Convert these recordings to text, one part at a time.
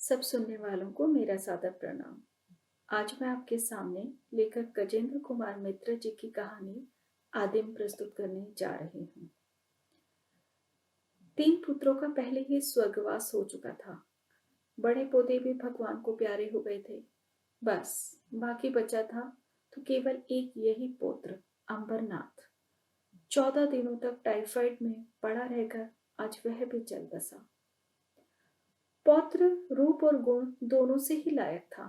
सब सुनने वालों को मेरा सादर प्रणाम। आज मैं आपके सामने लेखक गजेंद्र कुमार मित्र जी की कहानी आदिम प्रस्तुत करने जा रही हूँ। 3 पुत्रों का पहले ही स्वर्गवास हो चुका था। बड़े पोते भी भगवान को प्यारे हो गए थे। बस बाकी बचा था तो केवल एक यही पुत्र अंबरनाथ। 14 दिनों तक टाइफाइड में पड़ा रहकर आज वह भी चल बसा। पौत्र रूप और गुण दोनों से ही लायक था।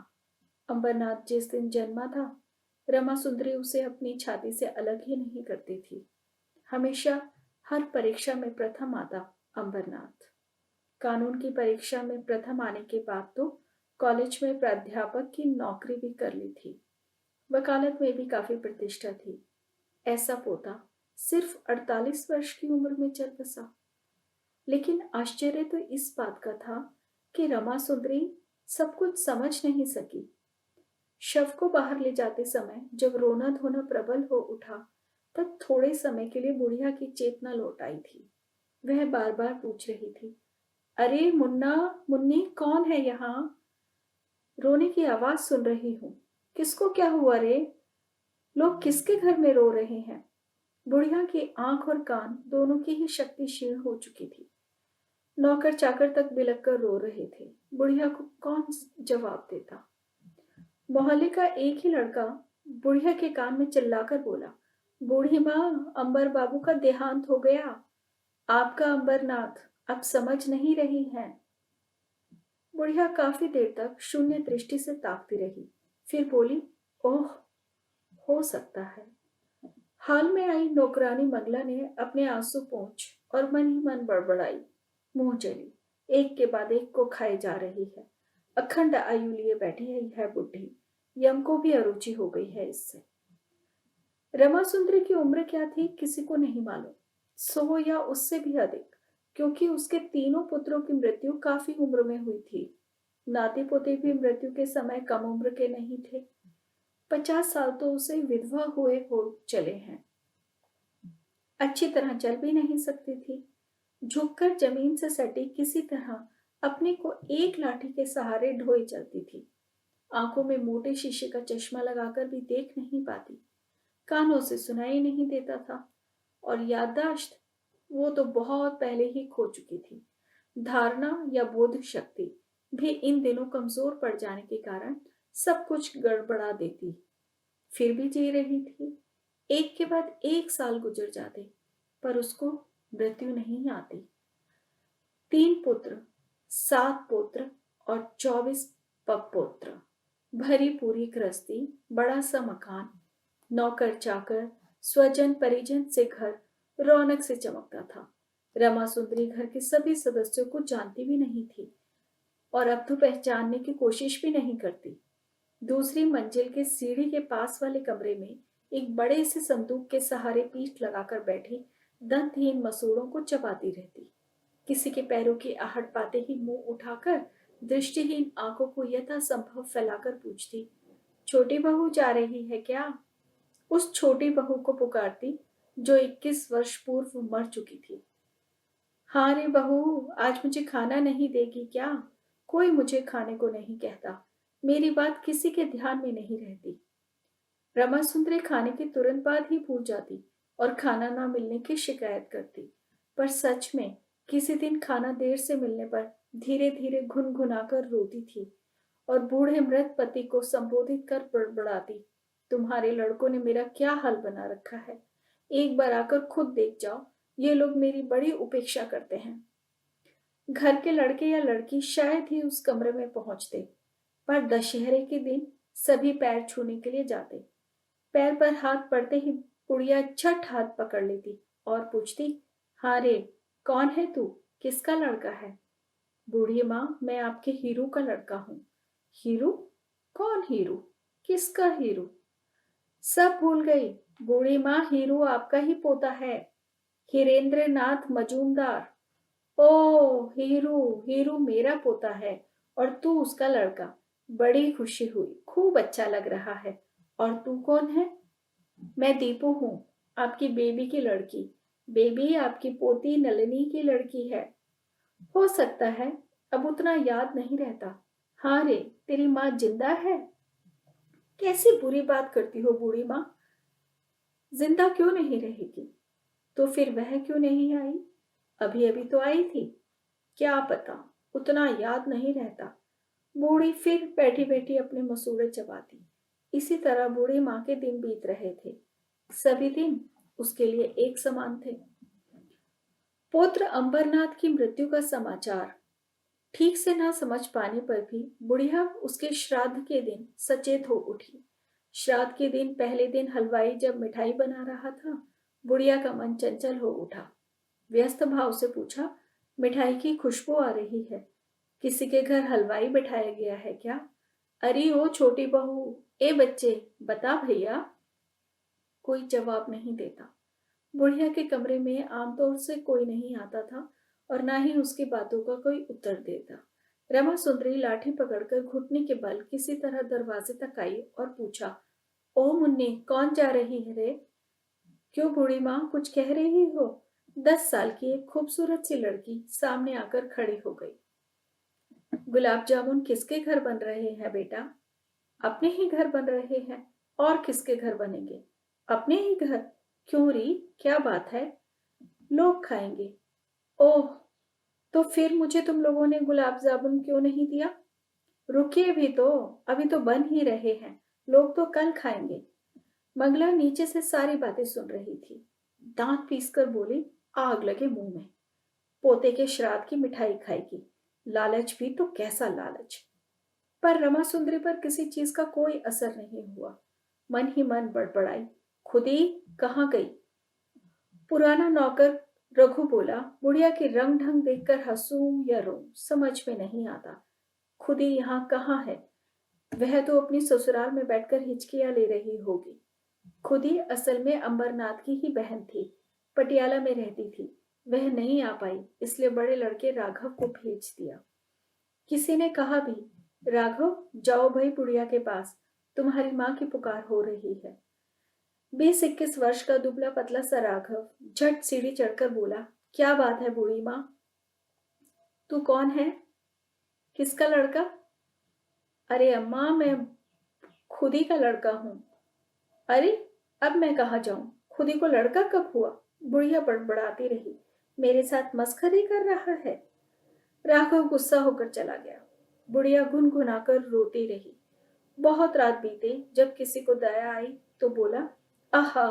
अंबरनाथ जिस दिन जन्मा था, रमा सुंदरी उसे अपनी छाती से अलग ही नहीं करती थी। हमेशा हर परीक्षा में प्रथम आता अंबरनाथ। कानून की परीक्षा में प्रथम आने के बाद तो कॉलेज में प्राध्यापक की नौकरी भी कर ली थी। वकालत में भी काफी प्रतिष्ठा थी। ऐसा पोता सिर्फ 48 वर्ष की उम्र में चल बसा। लेकिन आश्चर्य तो इस बात का था कि रमा सुंदरी सब कुछ समझ नहीं सकी। शव को बाहर ले जाते समय जब रोना धोना प्रबल हो उठा, तब थोड़े समय के लिए बुढ़िया की चेतना लौट आई थी। वह बार बार पूछ रही थी, अरे मुन्ना, मुन्नी, कौन है यहाँ? रोने की आवाज सुन रही हूँ। किसको क्या हुआ रे? लोग किसके घर में रो रहे हैं? बुढ़िया की आंख और कान दोनों की ही शक्ति क्षीण हो चुकी थी। नौकर चाकर तक बिलक कर रो रहे थे। बुढ़िया को कौन जवाब देता? मोहल्ले का एक ही लड़का बुढ़िया के कान में चिल्लाकर बोला, बूढ़ी माँ, अंबर बाबू का देहांत हो गया। आपका अंबरनाथ अब समझ नहीं रही हैं। बुढ़िया काफी देर तक शून्य दृष्टि से ताकती रही, फिर बोली, ओह, हो सकता है। हाल में आई नौकरानी मंगला ने अपने आंसू पोंछ और मन ही मन बड़बड़ाई। मुंह चली, एक के बाद एक को खाए जा रही है। अखंड आयु लिए बैठी है बुढ़ी। यम को भी अरुचि हो गई है इससे। रमा सुंदरी की उम्र क्या थी किसी को नहीं मालूम, 100 या उससे भी अधिक, क्योंकि उसके तीनों पुत्रों की मृत्यु काफी उम्र में हुई थी। नाती पोते भी मृत्यु के समय कम उम्र के नहीं थे। 50 साल तो उसे विधवा हुए हो चले हैं। अच्छी तरह चल भी नहीं सकती थी। झुककर जमीन से सटी किसी तरह अपने को एक लाठी के सहारे ढोई चलती थी। आंखों में मोटे शीशे का चश्मा लगाकर भी देख नहीं पाती। कानों से सुनाई नहीं देता था। और याददाश्त, वो तो बहुत पहले ही खो चुकी थी। धारणा या बोध शक्ति भी इन दिनों कमजोर पड़ जाने के कारण सब कुछ गड़बड़ा देती। फिर भी जी रही थी। एक के बाद एक साल गुजर जाते, पर उसको मृत्यु नहीं आती। 3 पुत्र, 7 पुत्र और 24 पपुत्र, भरी पूरी गृहस्थी, बड़ा सा मकान, नौकर चाकर, स्वजन परिजन से घर रौनक से चमकता था। रमा सुंदरी घर के सभी सदस्यों को जानती भी नहीं थी और अब तो पहचानने की कोशिश भी नहीं करती। दूसरी मंजिल के सीढ़ी के पास वाले कमरे में एक बड़े से संदूक के सहारे पीठ लगाकर बैठी दंतहीन मसूड़ों को चबाती रहती। किसी के पैरों की आहट पाते ही मुंह उठाकर दृष्टिहीन आंखों को यथासंभव फैलाकर पूछती, छोटी बहू जा रही है क्या? उस छोटी बहू को पुकारती जो 21 वर्ष पूर्व मर चुकी थी। हाँ रे बहू, आज मुझे खाना नहीं देगी क्या? कोई मुझे खाने को नहीं कहता। मेरी बात किसी के ध्यान में नहीं रहती। रमा सुंदरी खाने के तुरंत बाद ही भूल जाती और खाना ना मिलने की शिकायत करती। पर सच में किसी दिन खाना देर से मिलने पर धीरे धीरे घुनघुनाकर रोती थी और बूढ़े मृत पति को संबोधित कर बड़बड़ाती, तुम्हारे लड़कों ने मेरा क्या हाल बना रखा है। एक बार आकर खुद देख जाओ, ये लोग मेरी बड़ी उपेक्षा करते हैं। घर के लड़के या लड़की शायद ही उस कमरे में पहुंचते, पर दशहरे के दिन सभी पैर छूने के लिए जाते। पैर पर हाथ पड़ते ही बुढ़िया झट हाथ पकड़ लेती और पूछती, हाँ रे, कौन है तू? किसका लड़का है? बूढ़ी माँ, मैं आपके हीरू का लड़का हूँ। हीरू? कौन हीरू? किसका हीरू? सब भूल गई। बूढ़ी माँ, हीरू आपका ही पोता है, हिरेंद्र नाथ मजूमदार। ओ हीरू, हीरू मेरा पोता है और तू उसका लड़का। बड़ी खुशी हुई, खूब अच्छा लग रहा है। और तू कौन है? मैं दीपू हूँ, आपकी बेबी की लड़की। बेबी आपकी पोती नलिनी की लड़की है। हो सकता है अब उतना याद नहीं रहता। हाँ रे, तेरी माँ जिंदा है? कैसी बुरी बात करती हो बूढ़ी माँ। जिंदा क्यों नहीं रहेगी? तो फिर वह क्यों नहीं आई? अभी अभी तो आई थी। क्या पता, उतना याद नहीं रहता। बूढ़ी फिर बैठी बैठी अपने मसूड़े चबाती। इसी तरह बूढ़ी माँ के दिन बीत रहे थे। सभी दिन उसके लिए एक समान थे। पुत्र अंबरनाथ की मृत्यु का समाचार ठीक से ना समझ पाने पर भी बुढ़िया उसके श्राद्ध के दिन सचेत हो उठी। श्राद्ध के दिन पहले दिन हलवाई जब मिठाई बना रहा था, बुढ़िया का मन चंचल हो उठा। व्यस्त भाव से पूछा, मिठाई की खुशबू आ रही है। किसी के घर हलवाई बैठाया गया है क्या? अरे ओ छोटी बहू, ए बच्चे, बता भैया। कोई जवाब नहीं देता। बुढ़िया के कमरे में आमतौर से कोई नहीं आता था और ना ही उसकी बातों का कोई उत्तर देता। रमा सुंदरी लाठी पकड़कर घुटने के बल किसी तरह दरवाजे तक आई और पूछा, ओ मुन्नी, कौन जा रही है रे? क्यों बूढ़ी माँ, कुछ कह रही हो? 10 साल की एक खूबसूरत सी लड़की सामने आकर खड़ी हो गई। गुलाब जामुन किसके घर बन रहे हैं बेटा? अपने ही घर बन रहे हैं। और किसके घर बनेंगे? अपने ही घर। क्यों री, क्या बात है? लोग खाएंगे। ओह, तो फिर मुझे तुम लोगों ने गुलाब जामुन क्यों नहीं दिया? रुकिए भी तो, अभी तो बन ही रहे हैं। लोग तो कल खाएंगे। मंगला नीचे से सारी बातें सुन रही थी। दांत पीसकर बोली, आग लगे मुंह में। पोते के श्राद्ध की मिठाई खाएगी। लालच भी तो कैसा लालच। पर रमा सुंदरी पर किसी चीज का कोई असर नहीं हुआ। मन ही मन बड़बड़ाई, खुदी कहाँ गई? पुराना नौकर रघु बोला, बुढ़िया की रंग ढंग देखकर हंसूं या रो समझ में नहीं आता। खुदी यहाँ कहाँ है? वह तो अपनी ससुराल में बैठकर हिचकियां ले रही होगी। खुदी असल में अंबरनाथ की ही बहन थी। पटियाला में रहती थी। वह नहीं आ पाई, इसलिए बड़े लड़के राघव को भेज दिया। किसी ने कहा भी, राघव जाओ भाई बुढ़िया के पास, तुम्हारी माँ की पुकार हो रही है। 20-21 वर्ष का दुबला पतला सा राघव झट सीढ़ी चढ़कर बोला, क्या बात है बूढ़ी माँ? तू कौन है? किसका लड़का? अरे अम्मा, मैं खुदी का लड़का हूँ। अरे, अब मैं कहाँ जाऊं? खुदी को लड़का कब हुआ? बुढ़िया बड़बड़ाती रही, मेरे साथ मस्खरी कर रहा है। राघव गुस्सा होकर चला गया। बुढ़िया गुनगुनाकर रोती रही। बहुत रात बीते, जब किसी को दया आई तो बोला, आहा,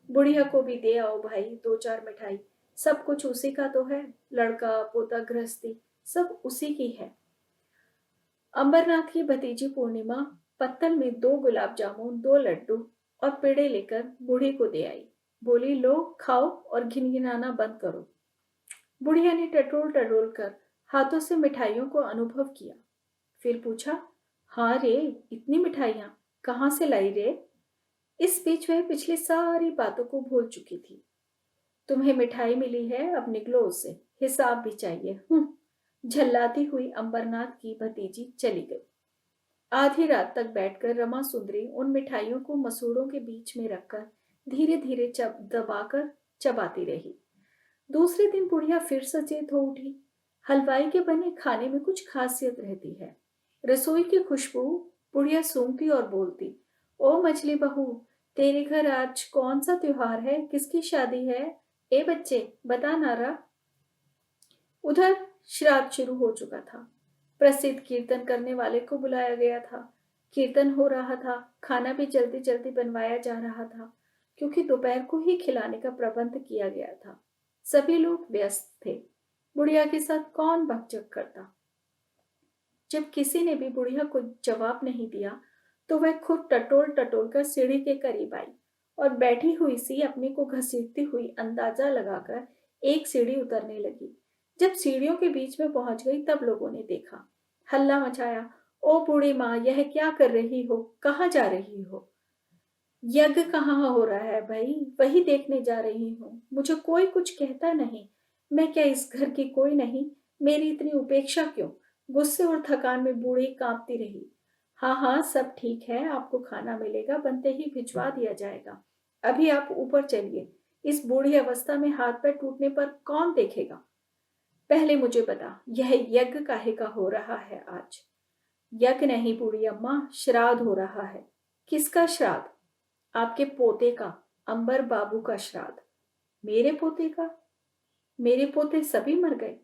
बुढ़िया को भी दे आओ भाई 2-4 मिठाई। सब कुछ उसी का तो है। लड़का पोता गृहस्थी सब उसी की है। अंबरनाथ की भतीजी पूर्णिमा पत्तल में 2 गुलाब जामुन, 2 लड्डू और पेड़े लेकर बूढ़ी को दे आई। बोली, लो खाओ और घिनघिनाना बंद करो। बुढ़िया ने टटोल टटोल कर हाथों से मिठाइयों को अनुभव किया। फिर पूछा, हाँ रे, इतनी मिठाइयां कहाँ से लाई रे? इस बीच वह पिछली सारी बातों को भूल चुकी थी। तुम्हें मिठाई मिली है, अब निकलो उससे, हिसाब भी चाहिए। झल्लाती हुई अंबरनाथ की भतीजी चली गई। आधी रात तक बैठकर रमा सुंदरी उन मिठाइयों को मसूड़ों के बीच में रखकर धीरे धीरे दबाकर चबाती रही। दूसरे दिन बुढ़िया फिर सचेत हो उठी। हलवाई के बने खाने में कुछ खासियत रहती है। रसोई की खुशबू बुढ़िया सूंघती और बोलती, ओ मछली बहू, तेरे घर आज कौन सा त्योहार है? किसकी शादी है? ए बच्चे, बता नारा। उधर श्राद्ध शुरू हो चुका था। प्रसिद्ध कीर्तन करने वाले को बुलाया गया था। कीर्तन हो रहा था। खाना भी जल्दी जल्दी बनवाया जा रहा था, क्योंकि दोपहर को ही खिलाने का प्रबंध किया गया था। सभी लोग व्यस्त थे। बुढ़िया के साथ कौन बकझक करता? जब किसी ने भी बुढ़िया को जवाब नहीं दिया, तो वह खुद टटोल टटोल कर सीढ़ी के करीब आई और बैठी हुई सी अपने को घसीटती हुई अंदाजा लगाकर एक सीढ़ी उतरने लगी। जब सीढ़ियों के बीच में पहुंच गई, तब लोगों ने देखा, हल्ला मचाया, ओ बूढ़ी माँ, यह क्या कर रही हो? कहाँ जा रही हो? यज्ञ कहाँ हो रहा है भाई? वही देखने जा रही हूँ। मुझे कोई कुछ कहता नहीं। मैं क्या इस घर की कोई नहीं? मेरी इतनी उपेक्षा क्यों? गुस्से और थकान में बूढ़ी कांपती रही। हाँ हाँ, सब ठीक है, आपको खाना मिलेगा, बनते ही भिजवा दिया जाएगा। अभी आप ऊपर चलिए। इस बूढ़ी अवस्था में हाथ पैर टूटने पर कौन देखेगा? पहले मुझे बता, यह यज्ञ काहे का हो रहा है आज? यज्ञ नहीं बूढ़ी अम्मा, श्राद्ध हो रहा है। किसका श्राद्ध? आपके पोते का, अंबर बाबू का श्राद्ध। मेरे पोते का? मेरे पोते सभी मर गए?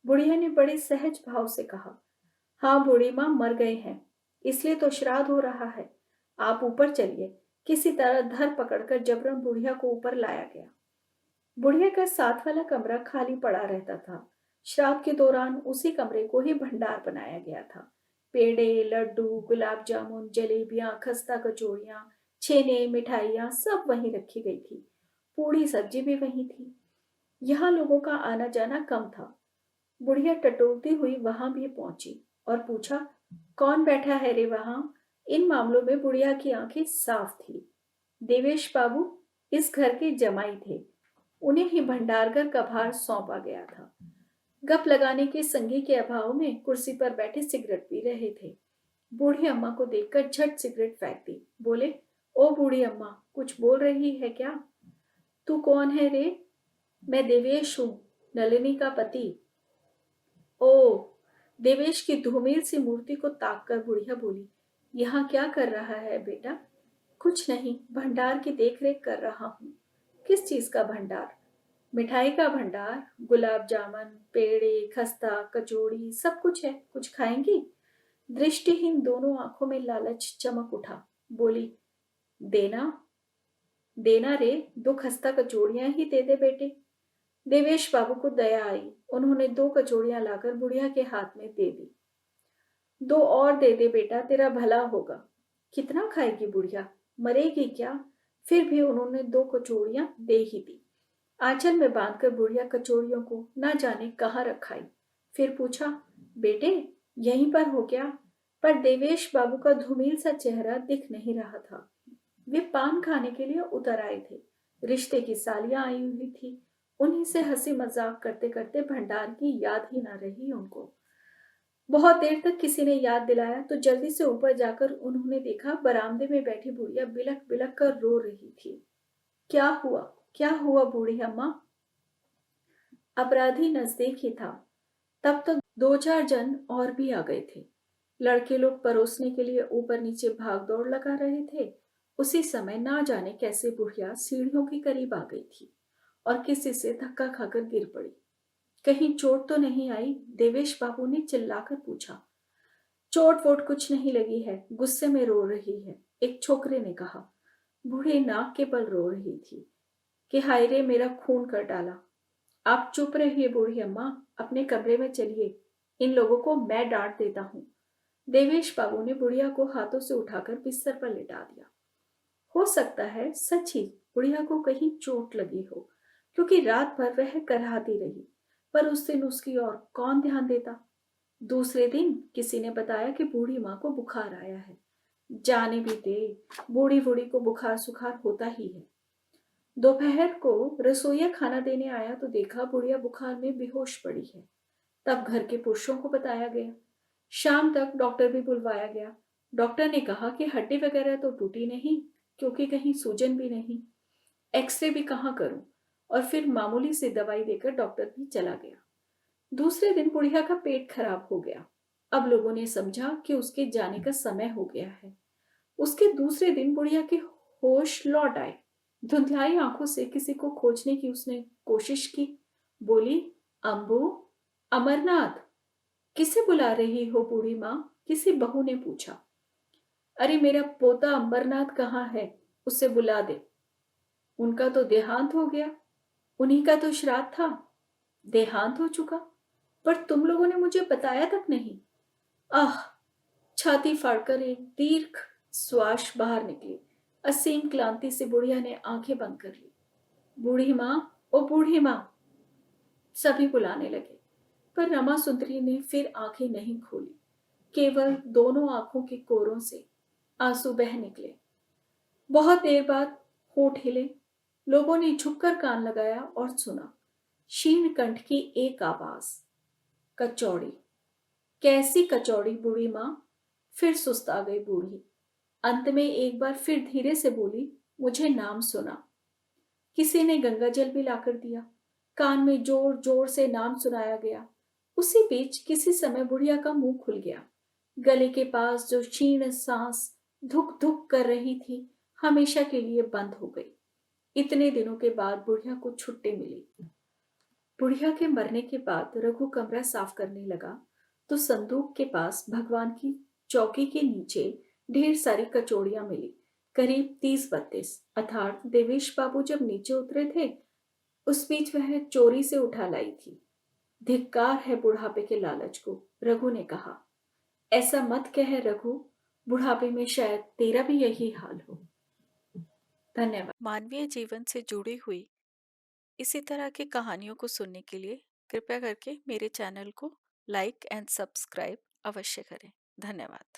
बुढ़िया ने बड़े सहज भाव से कहा। हाँ बूढ़ी माँ, मर गए हैं, इसलिए तो श्राद्ध हो रहा है। आप ऊपर चलिए। किसी तरह धर पकड़कर जबरन बुढ़िया को ऊपर लाया गया। बुढ़िया का साथ वाला कमरा खाली पड़ा रहता था। श्राद्ध के दौरान उसी कमरे को ही भंडार बनाया गया था। पेड़े, लड्डू, गुलाब जामुन, जलेबियां, खस्ता कचौड़ियां, छेने, मिठाइयां सब वहीं रखी गई थी। पूरी सब्जी भी वहीं थी। यहाँ लोगों का आना जाना कम था। बुढ़िया टटोलती हुई वहां भी पहुंची और पूछा, कौन बैठा है रे वहां? इन मामलों में बुढ़िया की आंखें साफ थी। देवेश बाबू इस घर के जमाई थे। उन्हें ही भंडारघर का भार सौंपा गया था। गप लगाने के संगी के अभाव में कुर्सी पर बैठे सिगरेट पी रहे थे। बूढ़ी अम्मा को देखकर झट सिगरेट फेंक दी। बोले, ओ बूढ़ी अम्मा, कुछ बोल रही है क्या? तू कौन है रे? मैं देवेश हूं, नलिनी का पति। ओ, देवेश की धूमिल सी मूर्ति को ताककर बुढ़िया बोली, यहाँ क्या कर रहा है बेटा? कुछ नहीं, भंडार की देखरेख कर रहा हूँ। किस चीज का भंडार? मिठाई का भंडार। गुलाब जामुन, पेड़े, खस्ता, कचौड़ी सब कुछ है। कुछ खाएंगी? दृष्टिहीन दोनों आंखों में लालच चमक उठा। बोली, देना देना रे, 2 खस्ता कचौड़ियां ही दे दे बेटे। देवेश बाबू को दया आई। उन्होंने 2 कचौड़ियां लाकर बुढ़िया के हाथ में दे दी। 2 और दे दे बेटा, तेरा भला होगा। कितना खाएगी बुढ़िया? मरेगी क्या? फिर भी उन्होंने 2 कचौड़ियां दे ही दी। आंचल में बांधकर बुढ़िया कचौड़ियों को न जाने कहाँ रखाई। फिर पूछा, बेटे यहीं पर हो क्या? पर देवेश बाबू का धूमिल सा चेहरा दिख नहीं रहा था। वे पान खाने के लिए उतर आए थे। रिश्ते की सालियां आई हुई थी। उन्हीं से हंसी मजाक करते करते भंडार की याद ही ना रही उनको। बहुत देर तक किसी ने याद दिलाया तो जल्दी से ऊपर जाकर उन्होंने देखा बरामदे में बैठी बुढ़िया बिलक बिलक कर रो रही थी। क्या हुआ? क्या हुआ बूढ़ी अम्मा? अपराधी नजदीक ही था। तब तक 2-4 जन और भी आ गए थे। लड़के लोग परोसने के लिए ऊपर नीचे भाग दौड़ लगा रहे थे। उसी समय ना जाने कैसे बुढ़िया सीढ़ियों के करीब आ गई थी और किसी से धक्का खाकर गिर पड़ी। कहीं चोट तो नहीं आई? देवेश बाबू ने चिल्लाकर पूछा। चोट वोट कुछ नहीं लगी है, गुस्से में रो रही है, एक छोकरे ने कहा। बूढ़ी नाक के बल रो रही थी कि हाय रे, मेरा खून कर डाला। आप चुप रहिए बूढ़ी अम्मा, अपने कमरे में चलिए, इन लोगों को मैं डांट देता हूँ। देवेश बाबू ने बुढ़िया को हाथों से उठाकर बिस्तर पर लिटा दिया। हो सकता है सच ही बुढ़िया को कहीं चोट लगी हो, क्योंकि रात भर वह कराहती रही। पर उस दिन उसकी ओर कौन ध्यान देता? दूसरे दिन किसी ने बताया कि बूढ़ी माँ को बुखार आया है। जाने भी दे, बूढ़ी बूढ़ी को बुखार सुखार होता ही है। दोपहर को रसोईया खाना देने आया तो देखा बुढ़िया बुखार में बेहोश पड़ी है। तब घर के पुरुषों को बताया गया। शाम तक डॉक्टर भी बुलवाया गया। डॉक्टर ने कहा कि हड्डी वगैरह तो टूटी नहीं, क्योंकि कहीं सूजन भी नहीं। एक्सरे भी कहाँ करूं? और फिर मामूली सी दवाई देकर डॉक्टर भी चला गया। दूसरे दिन बुढ़िया का पेट खराब हो गया। अब लोगों ने समझा कि उसके जाने का समय हो गया है। उसके दूसरे दिन बुढ़िया के होश लौट आए। धुंधलाई आंखों से किसी को खोजने की उसने कोशिश की। बोली, अम्बू, अमरनाथ। किसे बुला रही हो बूढ़ी माँ? किसी बहू ने पूछा। अरे मेरा पोता अमरनाथ कहाँ है? उसे बुला दे। उनका तो देहांत हो गया। उन्हीं का तो श्राद्ध था। देहांत हो चुका? पर तुम लोगों ने मुझे बताया तक नहीं। आह! छाती फाड़कर एक दीर्घ श्वास बाहर निकली। असीम क्लांति से बुढ़िया ने आंखें बंद कर ली। बूढ़ी माँ, ओ बूढ़ी माँ! सभी बुलाने लगे, पर रमा सुंदरी ने फिर आंखें नहीं खोली। केवल दोनों आंखों के कोरों से आंसू बह निकले। बहुत देर बाद होठ हिले। लोगों ने झुककर कान लगाया और सुना क्षीण कंठ की एक आवाज, कचौड़ी। कैसी कचौड़ी बूढ़ी माँ? फिर सुस्त आ गई बूढ़ी। अंत में एक बार फिर धीरे से बोली, मुझे नाम सुना। किसी ने गंगा जल भी लाकर दिया। कान में जोर जोर से नाम सुनाया गया। उसी बीच किसी समय बुढ़िया का मुंह खुल गया। गले के पास जो क्षीण सांस धुक धुक कर रही थी, हमेशा के लिए बंद हो गई। इतने दिनों के बाद बुढ़िया को छुट्टी मिली। बुढ़िया के मरने के बाद रघु कमरा साफ करने लगा तो संदूक के पास भगवान की चौकी के नीचे ढेर सारी कचौड़ियां मिली, करीब 30-32। अर्थात देवेश बाबू जब नीचे उतरे थे, उस बीच वह चोरी से उठा लाई थी। धिक्कार है बुढ़ापे के लालच को, रघु ने कहा। ऐसा मत कह रघु, बुढ़ापे में शायद तेरा भी यही हाल हो। धन्यवाद। मानवीय जीवन से जुड़ी हुई इसी तरह की कहानियों को सुनने के लिए कृपया करके मेरे चैनल को लाइक एंड सब्सक्राइब अवश्य करें। धन्यवाद।